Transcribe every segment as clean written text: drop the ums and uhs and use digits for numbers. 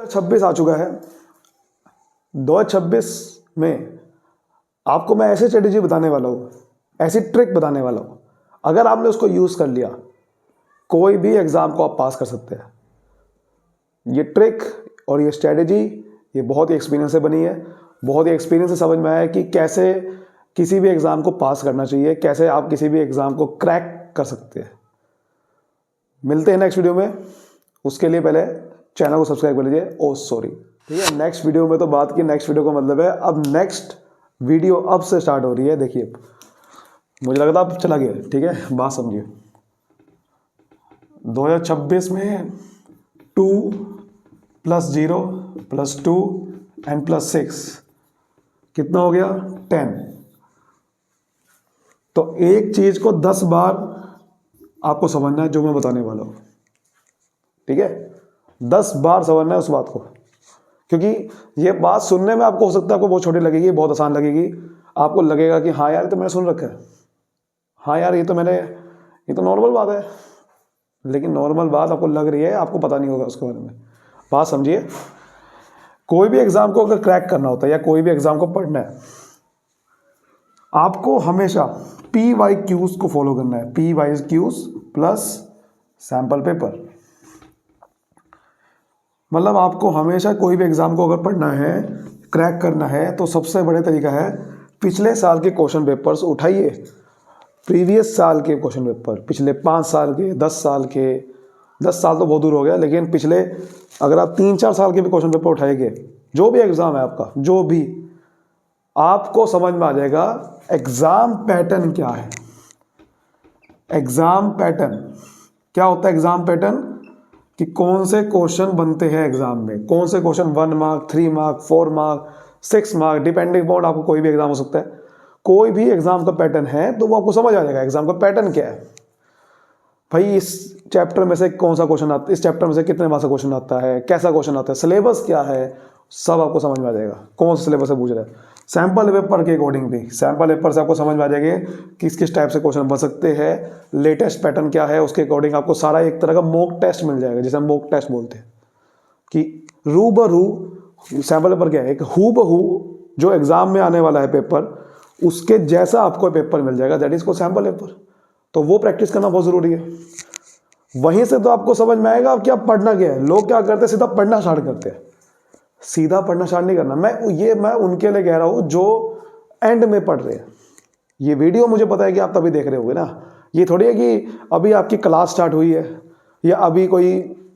2026 आ चुका है। 2026 में आपको मैं ऐसी स्ट्रेटेजी बताने वाला हूँ, ऐसी ट्रिक बताने वाला हूँ, अगर आपने उसको यूज़ कर लिया कोई भी एग्ज़ाम को आप पास कर सकते हैं। ये ट्रिक और ये स्ट्रेटेजी ये बहुत ही एक्सपीरियंस से बनी है, बहुत ही एक्सपीरियंस से समझ में आया कि कैसे किसी भी एग्ज़ाम को पास करना चाहिए, कैसे आप किसी भी एग्ज़ाम को क्रैक कर सकते हैं। मिलते हैं नेक्स्ट वीडियो में, उसके लिए पहले चैनल को सब्सक्राइब कर लीजिए। ओ सॉरी, ठीक है। नेक्स्ट वीडियो में तो बात की, नेक्स्ट वीडियो का मतलब है अब नेक्स्ट वीडियो अब से स्टार्ट हो रही है। देखिए मुझे लगा था अब चला गया, ठीक है, बात समझिए। 2026 में 2 + 0 + 2 एंड +6 कितना हो गया? 10। तो एक चीज को 10 बार आपको समझना है जो मैं बताने वाला हूं, ठीक है। 10 बार समझना है उस बात को, क्योंकि ये बात सुनने में आपको हो सकता है आपको बहुत छोटी लगेगी, बहुत आसान लगेगी। आपको लगेगा कि हाँ यार ये तो मैंने सुन रखा है, हाँ यार ये तो नॉर्मल बात है। लेकिन नॉर्मल बात आपको लग रही है, आपको पता नहीं होगा उसके बारे में। बात समझिए, कोई भी एग्जाम को अगर क्रैक करना होता है या कोई भी एग्जाम को पढ़ना है, आपको हमेशा PYQs को फॉलो करना है। PYQs plus sample paper. मतलब आपको हमेशा कोई भी एग्जाम को अगर पढ़ना है, क्रैक करना है, तो सबसे बड़े तरीका है पिछले साल के क्वेश्चन पेपर्स उठाइए। प्रीवियस साल के क्वेश्चन पेपर, पिछले 5 साल के, 10 साल के, 10 साल तो बहुत दूर हो गया, लेकिन पिछले अगर आप 3-4 साल के भी क्वेश्चन पेपर उठाएंगे, जो भी एग्ज़ाम है आपका, जो भी, आपको समझ में आ जाएगा एग्ज़ाम पैटर्न क्या है। एग्ज़ाम पैटर्न क्या होता है? एग्ज़ाम पैटर्न कि कौन से क्वेश्चन बनते हैं एग्ज़ाम में, कौन से question 1 mark, 3 mark, 4 mark, 6 mark, depending upon आपको कोई भी एग्ज़ाम हो सकता है। कोई भी एग्ज़ाम का पैटर्न है तो वो आपको समझ आ जाएगा एग्ज़ाम का पैटर्न क्या है। भाई इस चैप्टर में से कौन सा क्वेश्चन आता है, इस चैप्टर में से कितने मार्क्स का क्वेश्चन आता है, कैसा क्वेश्चन आता है, सिलेबस क्या है, सब आपको समझ में आ जाएगा कौन सा सिलेबस से पूछ रहा है। सैम्पल पेपर के अकॉर्डिंग भी, सैम्पल पेपर से आपको समझ में आ जाएगा किस किस टाइप से क्वेश्चन बन सकते हैं, लेटेस्ट पैटर्न क्या है, उसके अकॉर्डिंग आपको सारा एक तरह का मॉक टेस्ट मिल जाएगा, जिसे हम मॉक टेस्ट बोलते हैं। कि रूबरू सैम्पल पेपर क्या है, एक हूबहू जो एग्जाम में आने वाला है पेपर, उसके जैसा आपको पेपर मिल जाएगा, दैट इज को सैम्पल पेपर। तो वो प्रैक्टिस करना बहुत ज़रूरी है। वहीं से तो आपको समझ में आएगा कि आप पढ़ना क्या है। लोग क्या करते हैं, सीधा पढ़ना स्टार्ट करते हैं। सीधा पढ़ना स्टार्ट नहीं करना। मैं उनके लिए कह रहा हूँ जो एंड में पढ़ रहे हैं। ये वीडियो मुझे पता है कि आप तभी देख रहे होगे ना। ये थोड़ी है कि अभी आपकी क्लास स्टार्ट हुई है या अभी कोई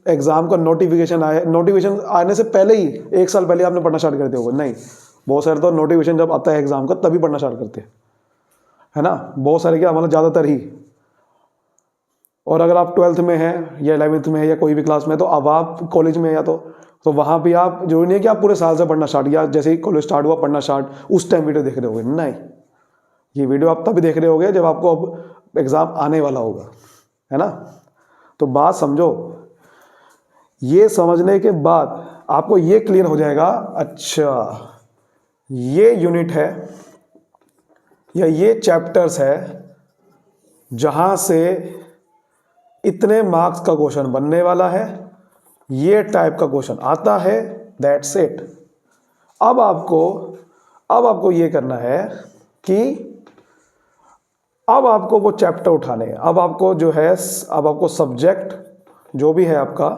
एग्ज़ाम का नोटिफिकेशन आया, नोटिफिकेशन आने से पहले ही 1 साल पहले आपने पढ़ना स्टार्ट कर दिया होगा। नहीं, बहुत सारे तो नोटिफिकेशन जब आता है एग्ज़ाम का तभी पढ़ना स्टार्ट करते हैं, है ना। बहुत सारे क्या, मतलब ज़्यादातर ही। और अगर आप 12th में हैं या 11th में है या कोई भी क्लास में, तो अब आप कॉलेज में या तो वहाँ भी आप, जरूरी नहीं है कि आप पूरे साल से पढ़ना स्टार्ट, या जैसे ही कॉलेज स्टार्ट हुआ पढ़ना स्टार्ट, उस टाइम वीडियो देख रहे होगे। नहीं, ये वीडियो आप तभी देख रहे होगे जब आपको अब एग्ज़ाम आने वाला होगा, है ना। तो बात समझो, ये समझने के बाद आपको ये क्लियर हो जाएगा, अच्छा ये यूनिट है या ये चैप्टर्स है जहाँ से इतने मार्क्स का क्वेश्चन बनने वाला है, ये टाइप का क्वेश्चन आता है, दैट्स इट। अब आपको ये करना है कि अब आपको वो चैप्टर उठाने हैं। अब आपको सब्जेक्ट जो भी है आपका,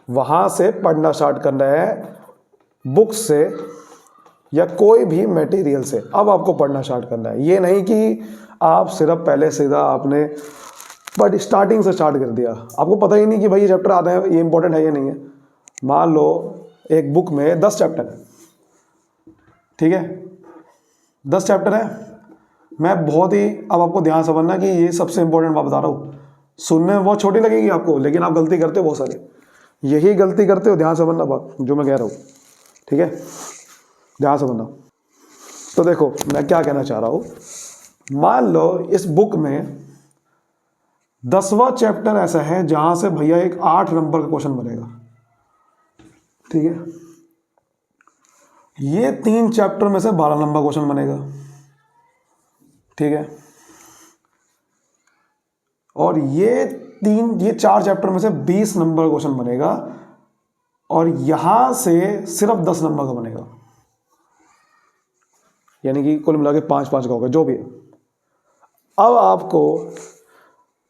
वहाँ से पढ़ना स्टार्ट करना है, बुक से या कोई भी मटेरियल से। अब आपको पढ़ना स्टार्ट करना है। ये नहीं कि आप सिर्फ पहले सीधा आपने बट स्टार्टिंग से स्टार्ट कर दिया, आपको पता ही नहीं कि भाई ये चैप्टर आते हैं, ये इंपॉर्टेंट है या नहीं है। मान लो एक बुक में 10 चैप्टर है, ठीक है, 10 चैप्टर है। मैं बहुत ही, अब आपको ध्यान समझना कि ये सबसे इंपॉर्टेंट बात बता रहा हूँ। सुनने में बहुत छोटी लगेगी आपको, लेकिन आप गलती करते हो बहुत सारे, यही गलती करते हो। ध्यान समझना बात जो मैं कह रहा हूँ, ठीक है, ध्यान समझना। तो देखो मैं क्या कहना चाह रहा हूँ। मान लो इस बुक में 10वां चैप्टर ऐसा है जहां से भैया एक 8 नंबर का क्वेश्चन बनेगा, ठीक है। ये 3 चैप्टर में से 12 नंबर क्वेश्चन बनेगा, ठीक है। और ये 4 चैप्टर में से 20 नंबर क्वेश्चन बनेगा। और यहां से सिर्फ 10 नंबर का बनेगा, यानी कि कुल मिला के 5-5 का होगा जो भी है। अब आपको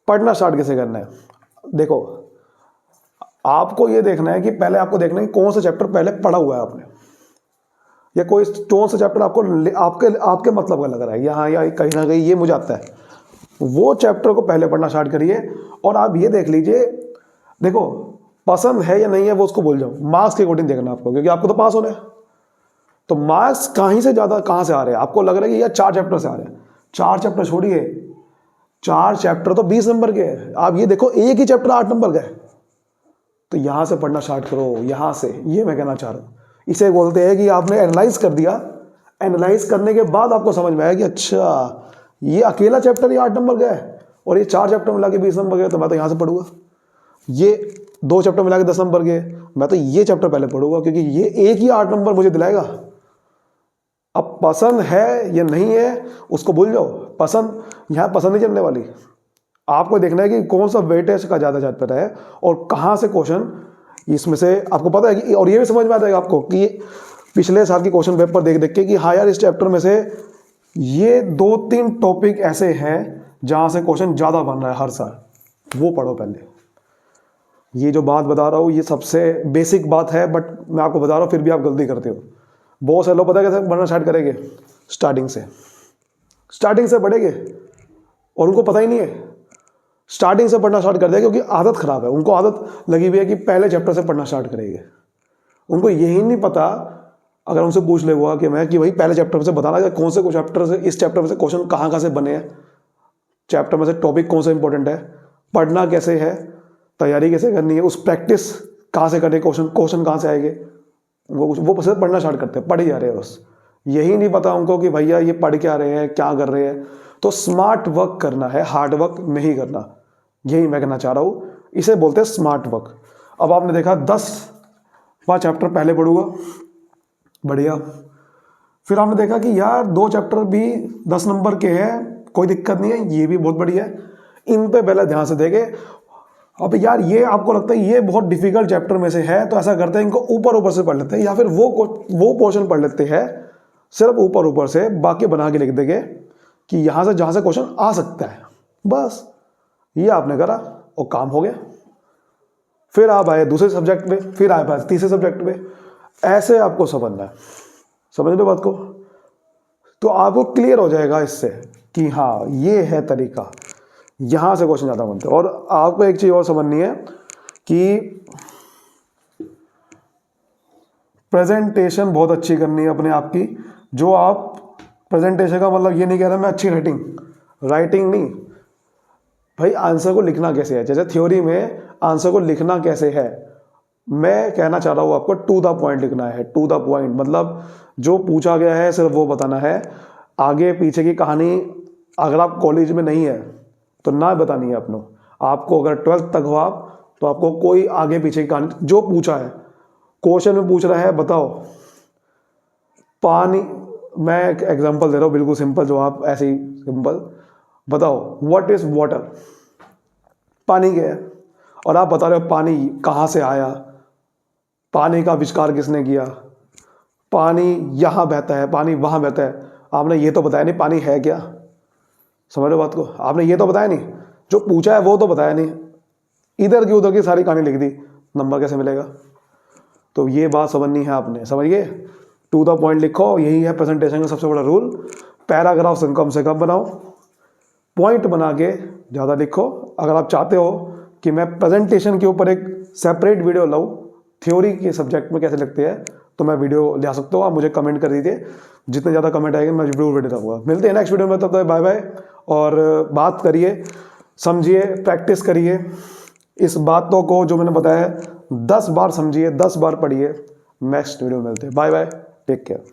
पढ़ना स्टार्ट कैसे करना है, देखो आपको ये देखना है कि पहले आपको देखना है कि कौन सा चैप्टर पहले पढ़ा हुआ है आपने, या कोई कौन सा चैप्टर आपको आपके आपके मतलब का लग रहा है यहाँ या कहीं ना कहीं ये मुझे आता है, वो चैप्टर को पहले पढ़ना स्टार्ट करिए। और आप ये देख लीजिए, देखो पसंद है या नहीं है वो उसको भूल जाओ, मार्क्स के अकॉर्डिंग देखना आपको, क्योंकि आपको तो पास होना है। तो मार्क्स कहीं से ज़्यादा कहाँ से आ रहे हैं, आपको लग रहा है कि यार 4 चैप्टर से आ रहे हैं, 4 चैप्टर छोड़िए, 4 चैप्टर तो 20 नंबर के हैं, आप ये देखो एक ही चैप्टर 8 नंबर का है। तो यहाँ से पढ़ना स्टार्ट करो, यहाँ से, ये मैं कहना चाह रहा हूँ। इसे बोलते हैं कि आपने एनालाइज कर दिया, एनालाइज करने के बाद आपको समझ में आया कि अच्छा ये अकेला चैप्टर ही 8 नंबर का है और ये 4 चैप्टर मिला के 20 नंबर के, तो मैं तो यहाँ से पढ़ूंगा। ये 2 चैप्टर मिला के 10 नंबर के, मैं तो ये चैप्टर पहले पढ़ूंगा, क्योंकि ये एक ही 8 नंबर मुझे दिलाएगा। अब पसंद है या नहीं है उसको भूल जाओ, पसंद यहाँ पसंद नहीं चलने वाली, आपको देखना है कि कौन सा वेटेज का ज़्यादा चैप्टर है और कहाँ से क्वेश्चन इसमें से आपको पता है कि, और ये भी समझ में आता है आपको कि पिछले साल की क्वेश्चन पेपर देख देख के कि हाँ यार इस चैप्टर में से ये 2-3 टॉपिक ऐसे हैं जहाँ से क्वेश्चन ज़्यादा बन रहा है हर साल, वो पढ़ो पहले। ये जो बात बता रहा हूँ ये सबसे बेसिक बात है, बट मैं आपको बता रहा हूँ फिर भी आप गलती करते हो। बहुत से लोग पता है कैसे पढ़ना स्टार्ट करेंगे, स्टार्टिंग से पढ़ेंगे और उनको पता ही नहीं है, स्टार्टिंग से पढ़ना स्टार्ट कर दिया क्योंकि आदत खराब है, उनको आदत लगी हुई है कि पहले चैप्टर से पढ़ना स्टार्ट करेंगे। उनको यही नहीं पता, अगर उनसे पूछ ले हुआ कि मैं कि भाई पहले चैप्टर से बताना कि कौन से चैप्टर से, इस चैप्टर में से क्वेश्चन कहाँ से बने हैं, चैप्टर में से टॉपिक कौन सा इंपॉर्टेंट है, पढ़ना कैसे है, तैयारी कैसे करनी है, उस प्रैक्टिस कहाँ से करें, क्वेश्चन कहाँ से आएंगे, वो बस पढ़ना स्टार्ट करते हैं, पढ़ ही जा रहे हैं बस। यही नहीं पता उनको कि भैया ये पढ़ क्या रहे हैं, क्या कर रहे हैं। तो स्मार्ट वर्क करना है, हार्ड वर्क नहीं करना, यही मैं कहना चाह रहा हूँ, इसे बोलते हैं स्मार्ट वर्क। अब आपने देखा 10 चैप्टर पहले पढ़ूंगा, बढ़िया। फिर आपने देखा कि यार 2 चैप्टर भी 10 नंबर के हैं, कोई दिक्कत नहीं है, ये भी बहुत बढ़िया है, इन पे पहले ध्यान से देखें। अब यार ये आपको लगता है ये बहुत डिफिकल्ट चैप्टर में से है, तो ऐसा करते हैं इनको ऊपर से पढ़ लेते हैं, या फिर वो पोर्शन पढ़ लेते हैं सिर्फ ऊपर से, बाकी बना के लिख देंगे कि यहाँ से जहाँ से क्वेश्चन आ सकता है, बस ये आपने करा और काम हो गया। फिर आप आए दूसरे सब्जेक्ट में, फिर आए पास तीसरे सब्जेक्ट में, ऐसे आपको समझना है, समझ लो बात को, तो आपको क्लियर हो जाएगा इससे कि हाँ ये है तरीका, यहाँ से क्वेश्चन ज़्यादा बनते हैं। और आपको एक चीज़ और समझनी है कि प्रेजेंटेशन बहुत अच्छी करनी है अपने आप की। जो आप प्रेजेंटेशन का मतलब ये नहीं कह रहा मैं अच्छी राइटिंग नहीं भाई, आंसर को लिखना कैसे है, जैसे थ्योरी में आंसर को लिखना कैसे है, मैं कहना चाह रहा हूँ आपको टू द पॉइंट लिखना है। टू द पॉइंट मतलब जो पूछा गया है सिर्फ वो बताना है, आगे पीछे की कहानी अगर आप कॉलेज में नहीं है तो ना बतानी है आपको अगर 12th तक हो आप, तो आपको कोई आगे पीछे की कहानी, जो पूछा है क्वेश्चन में पूछ रहा है बताओ पानी, मैं एक एग्जांपल दे रहा हूँ बिल्कुल सिंपल, जो आप ऐसे ही सिंपल बताओ व्हाट इज वाटर, पानी क्या है, और आप बता रहे हो पानी कहाँ से आया, पानी का आविष्कार किसने किया, पानी यहाँ बहता है, पानी वहाँ बहता है, आपने ये तो बताया नहीं पानी है क्या, समझ लो बात को, आपने ये तो बताया नहीं, जो पूछा है वो तो बताया नहीं, इधर की उधर की सारी कहानी लिख दी, नंबर कैसे मिलेगा। तो ये बात समझनी है आपने, समझिए, टू द पॉइंट लिखो, यही है प्रेजेंटेशन का सबसे बड़ा रूल। पैराग्राफ कम से कम बनाओ, पॉइंट बना के ज़्यादा लिखो। अगर आप चाहते हो कि मैं प्रेजेंटेशन के ऊपर एक सेपरेट वीडियो लाऊं, थ्योरी के सब्जेक्ट में कैसे लिखते हैं, तो मैं वीडियो ले आ सकता हूँ, आप मुझे कमेंट कर दीजिए, जितने ज़्यादा कमेंट आएंगे मैं जरूर वीडियो दूंगा। मिलते हैं नेक्स्ट वीडियो में, तब तक बाय बाय। और बात करिए, समझिए, प्रैक्टिस करिए, इस बातों को जो मैंने बताया 10 बार समझिए, 10 बार पढ़िए। नेक्स्ट वीडियो में मिलते हैं, बाय बाय, टेक केयर।